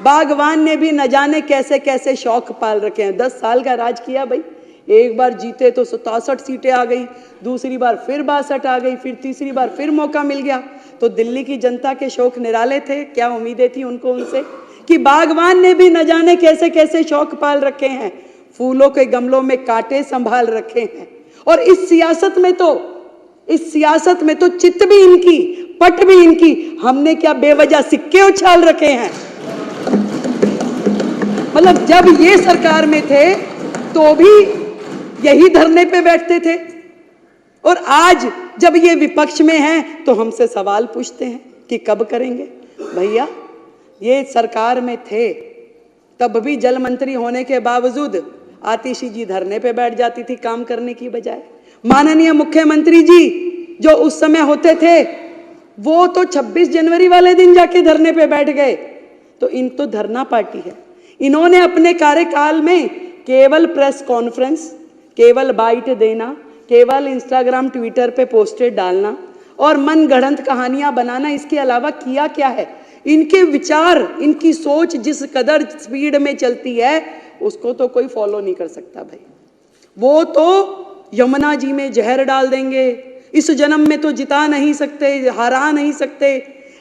बागवान ने भी न जाने कैसे कैसे शौक पाल रखे हैं। 10 साल का राज किया भाई, एक बार जीते तो 67 सीटें आ गई, दूसरी बार फिर 62 आ गई, फिर तीसरी बार फिर मौका मिल गया। तो दिल्ली की जनता के शौक निराले थे, क्या उम्मीदें थी उनको उनसे कि बागवान ने भी न जाने कैसे कैसे शौक पाल रखे हैं, फूलों के गमलों में कांटे संभाल रखे हैं। और इस सियासत में तो चित भी इनकी, पट भी इनकी, हमने क्या बेवजह सिक्के उछाल रखे हैं। मतलब जब ये सरकार में थे तो भी यही धरने पे बैठते थे, और आज जब ये विपक्ष में हैं तो हमसे सवाल पूछते हैं कि कब करेंगे। भैया ये सरकार में थे तब भी जल मंत्री होने के बावजूद आतिशी जी धरने पे बैठ जाती थी काम करने की बजाय। माननीय मुख्यमंत्री जी जो उस समय होते थे वो तो 26 जनवरी वाले दिन जाके धरने पे बैठ गए। तो इन तो धरना पार्टी है। इन्होंने अपने कार्यकाल में केवल प्रेस कॉन्फ्रेंस, केवल बाइट देना, केवल इंस्टाग्राम ट्विटर पे पोस्टर डालना और मनगढ़ंत कहानियां बनाना, इसके अलावा किया क्या है? इनके विचार, इनकी सोच जिस कदर स्पीड में चलती है उसको तो कोई फॉलो नहीं कर सकता भाई। वो तो यमुना जी में जहर डाल देंगे, इस जन्म में तो जिता नहीं सकते, हरा नहीं सकते,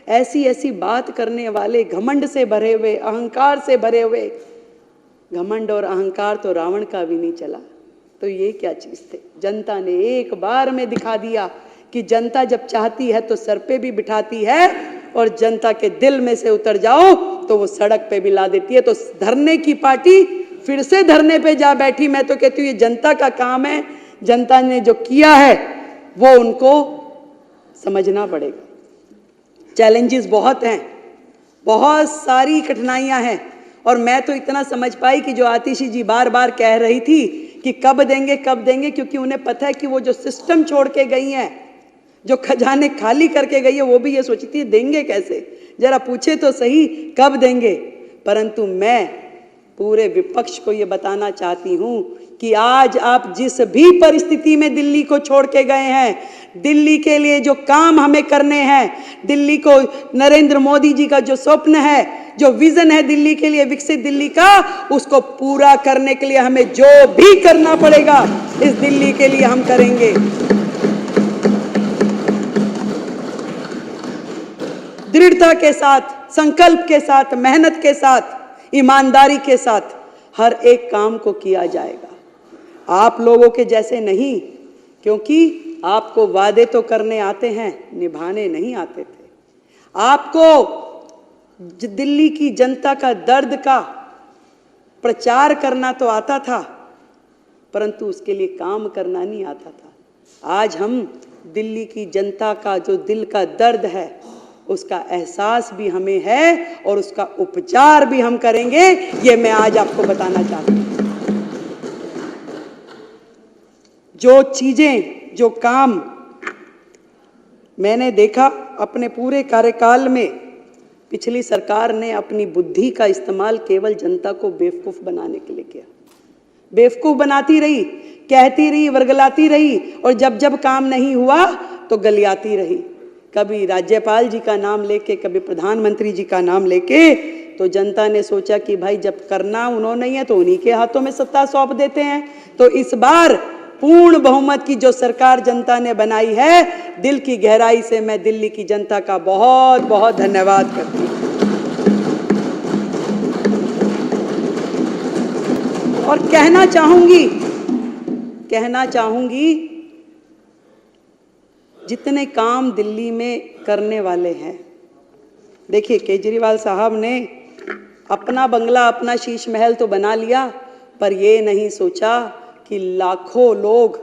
ऐसी ऐसी बात करने वाले, घमंड से भरे हुए, अहंकार से भरे हुए। घमंड और अहंकार तो रावण का भी नहीं चला, तो ये क्या चीज थे? जनता ने एक बार में दिखा दिया कि जनता जब चाहती है तो सर पे भी बिठाती है, और जनता के दिल में से उतर जाओ तो वो सड़क पे भी ला देती है। तो धरने की पार्टी फिर से धरने पे जा बैठी। मैं तो कहती हूँ ये जनता का काम है, जनता ने जो किया है वो उनको समझना पड़ेगा। चैलेंजेस बहुत हैं, बहुत सारी कठिनाइयां हैं, और मैं तो इतना समझ पाई कि जो आतिशी जी बार बार कह रही थी कि कब देंगे कब देंगे, क्योंकि उन्हें पता है कि वो जो सिस्टम छोड़ के गई हैं, जो खजाने खाली करके गई है, वो भी ये सोचती है देंगे कैसे, जरा पूछे तो सही कब देंगे। परंतु मैं पूरे विपक्ष को ये बताना चाहती हूं कि आज आप जिस भी परिस्थिति में दिल्ली को छोड़ के गए हैं, दिल्ली के लिए जो काम हमें करने हैं, दिल्ली को, नरेंद्र मोदी जी का जो स्वप्न है, जो विजन है दिल्ली के लिए, विकसित दिल्ली का, उसको पूरा करने के लिए हमें जो भी करना पड़ेगा इस दिल्ली के लिए हम करेंगे। दृढ़ता के साथ, संकल्प के साथ, मेहनत के साथ, ईमानदारी के साथ हर एक काम को किया जाएगा। आप लोगों के जैसे नहीं, क्योंकि आपको वादे तो करने आते हैं, निभाने नहीं आते थे। आपको दिल्ली की जनता का दर्द का प्रचार करना तो आता था, परंतु उसके लिए काम करना नहीं आता था। आज हम दिल्ली की जनता का जो दिल का दर्द है उसका एहसास भी हमें है, और उसका उपचार भी हम करेंगे, ये मैं आज आपको बताना चाहती हूँ। जो चीजें, जो काम मैंने देखा अपने पूरे कार्यकाल में, पिछली सरकार ने अपनी बुद्धि का इस्तेमाल केवल जनता को बेवकूफ बनाने के लिए किया। बेवकूफ बनाती रही, कहती रही, वर्गलाती रही, और जब जब काम नहीं हुआ तो गलियाती रही। कभी राज्यपाल जी का नाम लेके, कभी प्रधानमंत्री जी का नाम लेके। तो जनता ने सोचा कि भाई जब करना उन्होंने ही है तो उन्हीं के हाथों में सत्ता सौंप देते हैं। तो इस बार पूर्ण बहुमत की जो सरकार जनता ने बनाई है, दिल की गहराई से मैं दिल्ली की जनता का बहुत बहुत धन्यवाद करती हूँ। और कहना चाहूंगी जितने काम दिल्ली में करने वाले हैं, देखिए केजरीवाल साहब ने अपना बंगला, अपना शीश महल तो बना लिया, पर ये नहीं सोचा कि लाखों लोग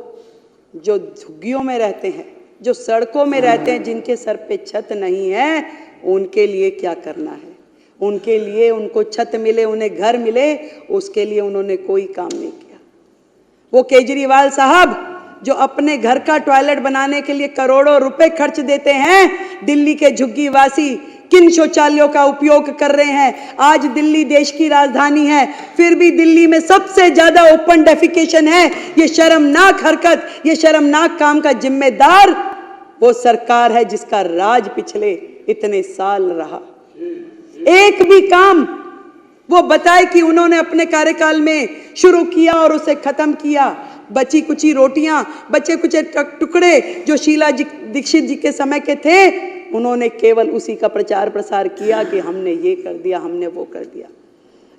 जो झुग्गियों में रहते हैं, जो सड़कों में रहते हैं, जिनके सर पे छत नहीं है, उनके लिए क्या करना है। उनके लिए, उनको छत मिले, उन्हें घर मिले, उसके लिए उन्होंने कोई काम नहीं किया। वो केजरीवाल साहब जो अपने घर का टॉयलेट बनाने के लिए करोड़ों रुपए खर्च देते हैं, दिल्ली के झुग्गीवासी किन शौचालयों का उपयोग कर रहे हैं। आज दिल्ली देश की राजधानी है, फिर भी दिल्ली में सबसे ज्यादा ओपन डेफिकेशन है। ये शर्मनाक हरकत, ये शर्मनाक काम का जिम्मेदार वो सरकार है जिसका राज पिछले इतने साल रहा। एक भी काम वो बताए कि उन्होंने अपने कार्यकाल में शुरू किया और उसे खत्म किया। बची कुची रोटियां, बचे कुचे टुकड़े जो शीला दीक्षित जी के समय के थे, उन्होंने केवल उसी का प्रचार प्रसार किया कि हमने ये कर दिया, हमने वो कर दिया।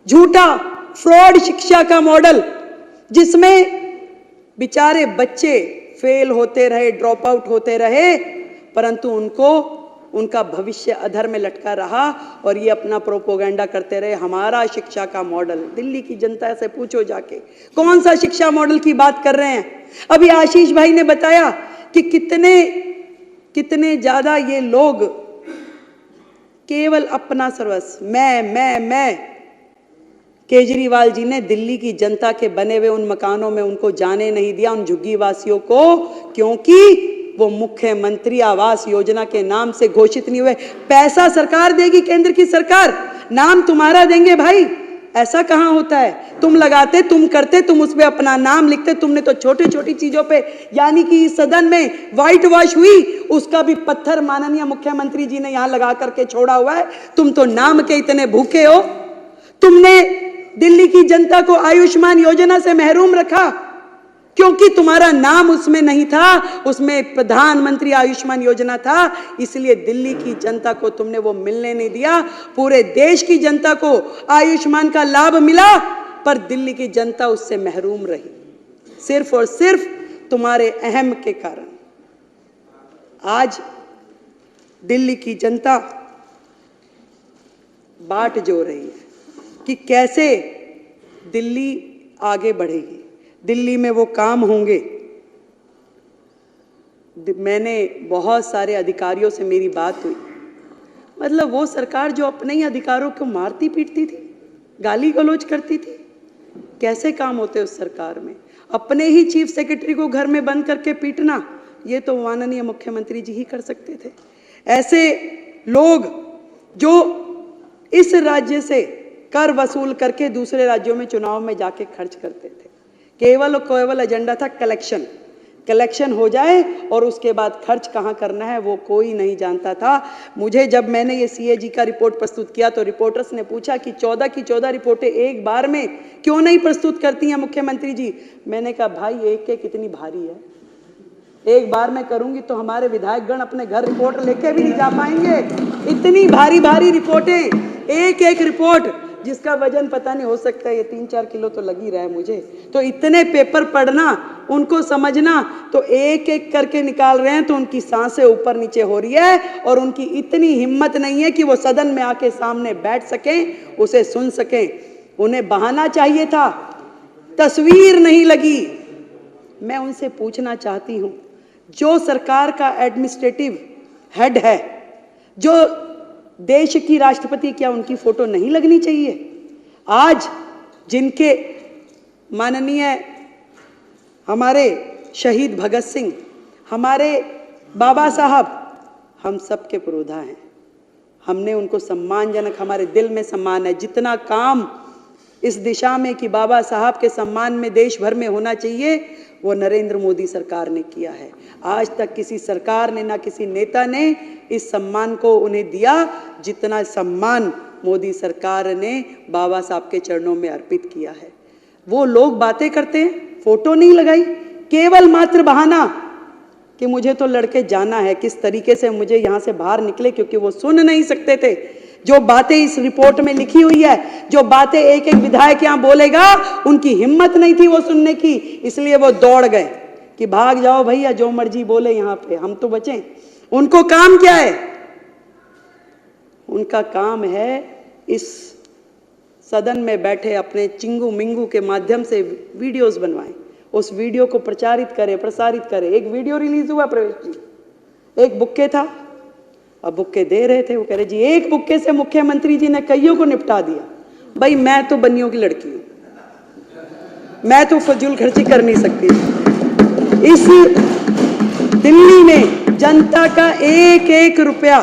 झूठा फ्रॉड शिक्षा का मॉडल, जिसमें बेचारे बच्चे फेल होते रहे, ड्रॉप आउट होते रहे, परंतु उनका भविष्य अधर में लटका रहा और ये अपना प्रोपोगंडा करते रहे, हमारा शिक्षा का मॉडल। दिल्ली की जनता से पूछो जाके, कौन सा शिक्षा मॉडल की बात कर रहे हैं। अभी आशीष भाई ने बताया कि कितने ज्यादा ये लोग केवल अपना सर्वस्व, मैं। केजरीवाल जी ने दिल्ली की जनता के बने हुए उन मकानों में उनको जाने नहीं दिया, उन झुग्गी वासियों को, क्योंकि वो मुख्यमंत्री आवास योजना के नाम से घोषित नहीं हुए। पैसा सरकार देगी, केंद्र की सरकार, नाम तुम्हारा देंगे भाई। ऐसा कहां होता है? तुम लगाते, तुम करते, तुम उसमें अपना नाम लिखते। तुमने तो छोटी छोटी चीजों पे, यानी कि इस सदन में व्हाइट वॉश हुई, उसका भी पत्थर माननीय मुख्यमंत्री जी ने यहां लगा करके छोड़ा हुआ है। तुम तो नाम के इतने भूखे हो। तुमने दिल्ली की जनता को आयुष्मान योजना से महरूम रखा क्योंकि तुम्हारा नाम उसमें नहीं था, उसमें प्रधानमंत्री आयुष्मान योजना था, इसलिए दिल्ली की जनता को तुमने वो मिलने नहीं दिया। पूरे देश की जनता को आयुष्मान का लाभ मिला, पर दिल्ली की जनता उससे महरूम रही, सिर्फ और सिर्फ तुम्हारे अहम के कारण। आज दिल्ली की जनता बाट जो रही है कि कैसे दिल्ली आगे बढ़ेगी, दिल्ली में वो काम होंगे। मैंने बहुत सारे अधिकारियों से मेरी बात हुई, मतलब वो सरकार जो अपने ही अधिकारों को मारती पीटती थी, गाली गलौज करती थी, कैसे काम होते उस सरकार में? अपने ही चीफ सेक्रेटरी को घर में बंद करके पीटना, ये तो माननीय मुख्यमंत्री जी ही कर सकते थे। ऐसे लोग जो इस राज्य से कर वसूल करके दूसरे राज्यों में चुनाव में जाके खर्च करते थे, केवल एजेंडा था कलेक्शन हो जाए और उसके बाद खर्च कहाँ करना है वो कोई नहीं जानता था। मुझे जब मैंने ये CAG का रिपोर्ट प्रस्तुत किया तो रिपोर्टर्स ने पूछा कि 14 की 14 रिपोर्टें एक बार में क्यों नहीं प्रस्तुत करती हैं मुख्यमंत्री जी? मैंने कहा भाई एक कितनी भारी है, एक बार में करूंगी तो हमारे विधायकगण अपने घर रिपोर्ट लेके भी नहीं जा पाएंगे। इतनी भारी भारी रिपोर्टें, एक रिपोर्ट जिसका वजन पता नहीं, हो सकता है ये 3-4 किलो तो लग ही रहा है मुझे। तो इतने पेपर पढ़ना, उनको समझना, तो एक करके निकाल रहे हैं तो उनकी सांसें ऊपर नीचे हो रही है और उनकी इतनी हिम्मत नहीं है कि वो सदन में आके सामने बैठ सकें, उसे सुन सकें। उन्हें बहाना चाहिए था, तस्वीर नहीं लगी। मैं उनसे पूछना चाहती हूं, जो सरकार का एडमिनिस्ट्रेटिव हेड है, जो देश की राष्ट्रपति, क्या उनकी फोटो नहीं लगनी चाहिए? आज जिनके माननीय हमारे शहीद भगत सिंह, हमारे बाबा साहब, हम सब के पुरोधा हैं। हमने उनको सम्मानजनक, हमारे दिल में सम्मान है। जितना काम इस दिशा में कि बाबा साहब के सम्मान में देश भर में होना चाहिए, वो नरेंद्र मोदी सरकार ने किया है। आज तक किसी सरकार ने, ना किसी नेता ने इस सम्मान को उन्हें दिया जितना सम्मान मोदी सरकार ने बाबा साहब के चरणों में अर्पित किया है। वो लोग बातें करते हैं, फोटो नहीं लगाई, केवल मात्र बहाना कि मुझे तो लड़के जाना है, किस तरीके से मुझे यहाँ से बाहर निकले, क्योंकि वो सुन नहीं सकते थे जो बातें इस रिपोर्ट में लिखी हुई है, जो बातें एक विधायक यहाँ बोलेगा, उनकी हिम्मत नहीं थी वो सुनने की, इसलिए वो दौड़ गए कि भाग जाओ भैया, जो मर्जी बोले यहाँ पे, हम तो बचें। उनको काम क्या है? उनका काम है इस सदन में बैठे अपने चिंगू मिंगू के माध्यम से वीडियोस बनवाएं, उस वीडियो को प्रचारित करे, प्रसारित करे। एक वीडियो रिलीज हुआ प्रवेश जी, एक बुक्के था, अब बुक्के दे रहे थे, वो कह रहे जी एक बुक्के से मुख्यमंत्री जी ने कईयों को निपटा दिया। भाई मैं तो बनियों की लड़की हूं, मैं तो फजूल खर्ची कर नहीं सकती। इस दिल्ली में जनता का एक रुपया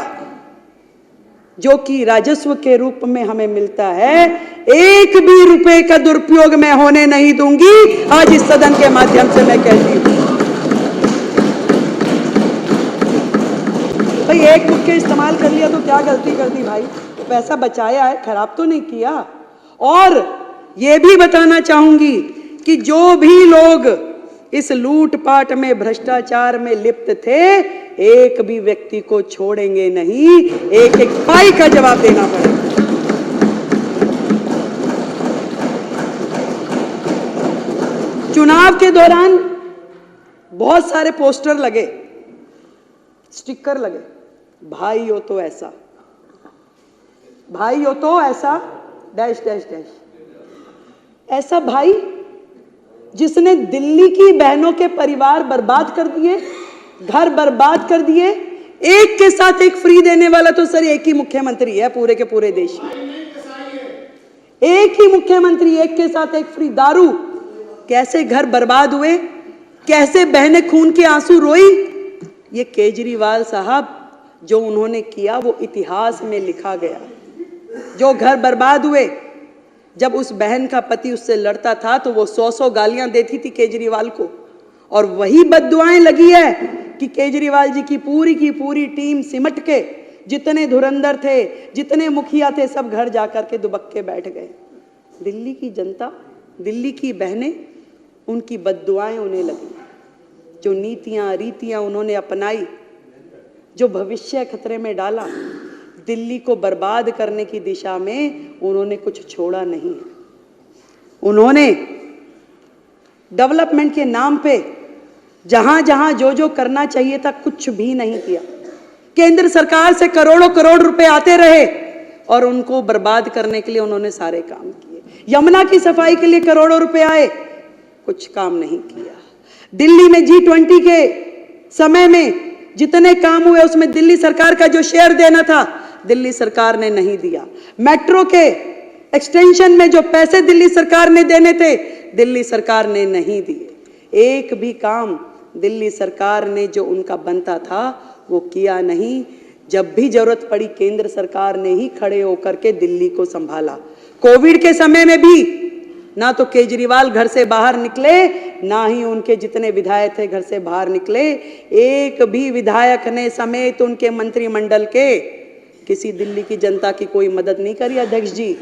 जो कि राजस्व के रूप में हमें मिलता है, एक भी रुपए का दुरुपयोग मैं होने नहीं दूंगी। आज इस सदन के माध्यम से मैं कहती हूं, भाई एक बुक्के इस्तेमाल कर लिया तो क्या गलती कर दी भाई? पैसा बचाया है, खराब तो नहीं किया। और ये भी बताना चाहूंगी कि जो भी लोग इस लूटपाट में, भ्रष्टाचार में लिप्त थे, एक भी व्यक्ति को छोड़ेंगे नहीं, एक एक पाई का जवाब देना पड़ेगा। चुनाव के दौरान बहुत सारे पोस्टर लगे, स्टिकर लगे, भाई हो तो ऐसा, भाई हो तो ऐसा, डैश डैश डैश। ऐसा भाई जिसने दिल्ली की बहनों के परिवार बर्बाद कर दिए, घर बर्बाद कर दिए, एक के साथ एक फ्री देने वाला तो सर एक ही मुख्यमंत्री है पूरे के पूरे देश में। एक ही मुख्यमंत्री, एक के साथ एक फ्री। दारू, कैसे घर बर्बाद हुए, कैसे बहनें खून के आंसू रोई, ये केजरीवाल साहब जो उन्होंने किया वो इतिहास में लिखा गया। जो घर बर्बाद हुए, जब उस बहन का पति उससे लड़ता था तो वो 100 गालियां देती थी केजरीवाल को, और वही बद्दुआएं लगी है कि केजरीवाल जी की पूरी टीम सिमट के, जितने धुरंधर थे, जितने मुखिया थे, सब घर जाकर के दुबक्के बैठ गए। दिल्ली की जनता, दिल्ली की बहनें, उनकी बद्दुआएं उन्हें लगी। जो नीतियां रीतियां उन्होंने अपनाई, जो भविष्य खतरे में डाला, दिल्ली को बर्बाद करने की दिशा में उन्होंने कुछ छोड़ा नहीं है। उन्होंने डेवलपमेंट के नाम पे जहां जहां जो जो करना चाहिए था कुछ भी नहीं किया। केंद्र सरकार से करोड़ों करोड़ रुपए आते रहे और उनको बर्बाद करने के लिए उन्होंने सारे काम किए। यमुना की सफाई के लिए करोड़ों रुपए आए, कुछ काम नहीं किया। दिल्ली में G20 के समय में जितने काम हुए उसमें दिल्ली सरकार का जो शेयर देना था दिल्ली सरकार ने नहीं दिया। मेट्रो के एक्सटेंशन में जो पैसे दिल्ली सरकार ने देने थे दिल्ली सरकार ने नहीं दिए। एक भी काम दिल्ली सरकार ने जो उनका बनता था वो किया नहीं। जब भी जरूरत पड़ी केंद्र सरकार ने ही खड़े होकर के दिल्ली को संभाला। कोविड के समय में भी ना तो केजरीवाल घर से बाहर निकले, ना ही उनके जितने विधायक थे घर से बाहर निकले। एक भी विधायक ने समेत उनके मंत्रिमंडल के किसी दिल्ली की जनता की कोई मदद नहीं करी अध्यक्ष जी।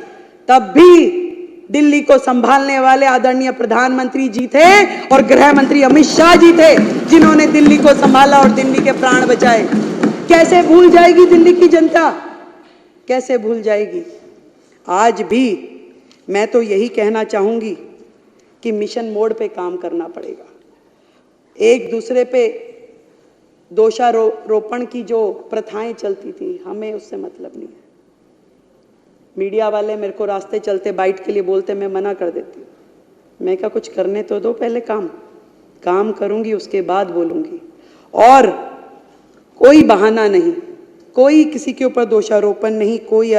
तब भी दिल्ली को संभालने वाले आदरणीय प्रधानमंत्री जी थे और गृह मंत्री अमित शाह जी थे जिन्होंने दिल्ली को संभाला और दिल्ली के प्राण बचाए। कैसे भूल जाएगी दिल्ली की जनता, कैसे भूल जाएगी। आज भी मैं तो यही कहना चाहूंगी कि मिशन मोड पे काम करना पड़ेगा। एक दूसरे पे दोषारोपण की जो प्रथाएं चलती थी, हमें उससे मतलब नहीं है। मीडिया वाले मेरे को रास्ते चलते बाइट के लिए बोलते, मैं मना कर देती हूँ। मैं क्या, कुछ करने तो दो, पहले काम करूंगी उसके बाद बोलूंगी। और कोई बहाना नहीं, कोई किसी के ऊपर दोषारोपण नहीं, कोई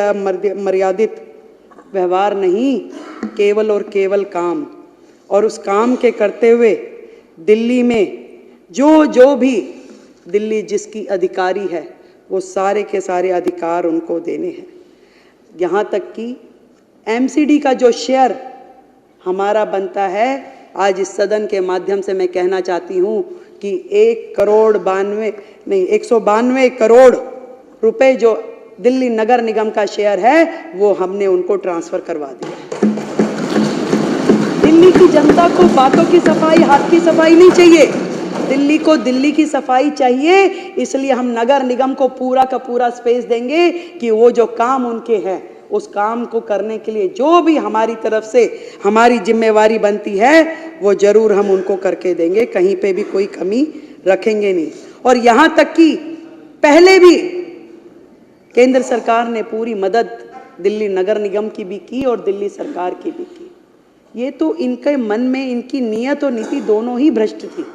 मर्यादित व्यवहार नहीं, केवल और केवल काम। और उस काम के करते हुए दिल्ली में जो भी दिल्ली जिसकी अधिकारी है वो सारे के सारे अधिकार उनको देने हैं। यहाँ तक कि MCD का जो शेयर हमारा बनता है, आज इस सदन के माध्यम से मैं कहना चाहती हूँ कि 192 करोड़ रुपए जो दिल्ली नगर निगम का शेयर है वो हमने उनको ट्रांसफर करवा दिया। दिल्ली की जनता को बातों की सफाई, हाथ की सफाई नहीं चाहिए, दिल्ली को दिल्ली की सफाई चाहिए। इसलिए हम नगर निगम को पूरा का पूरा स्पेस देंगे कि वो जो काम उनके हैं उस काम को करने के लिए जो भी हमारी तरफ से हमारी जिम्मेवारी बनती है वो जरूर हम उनको करके देंगे, कहीं पे भी कोई कमी रखेंगे नहीं। और यहाँ तक कि पहले भी केंद्र सरकार ने पूरी मदद दिल्ली नगर निगम की भी की और दिल्ली सरकार की भी की। ये तो इनके मन में इनकी नीयत और नीति दोनों ही भ्रष्ट थी।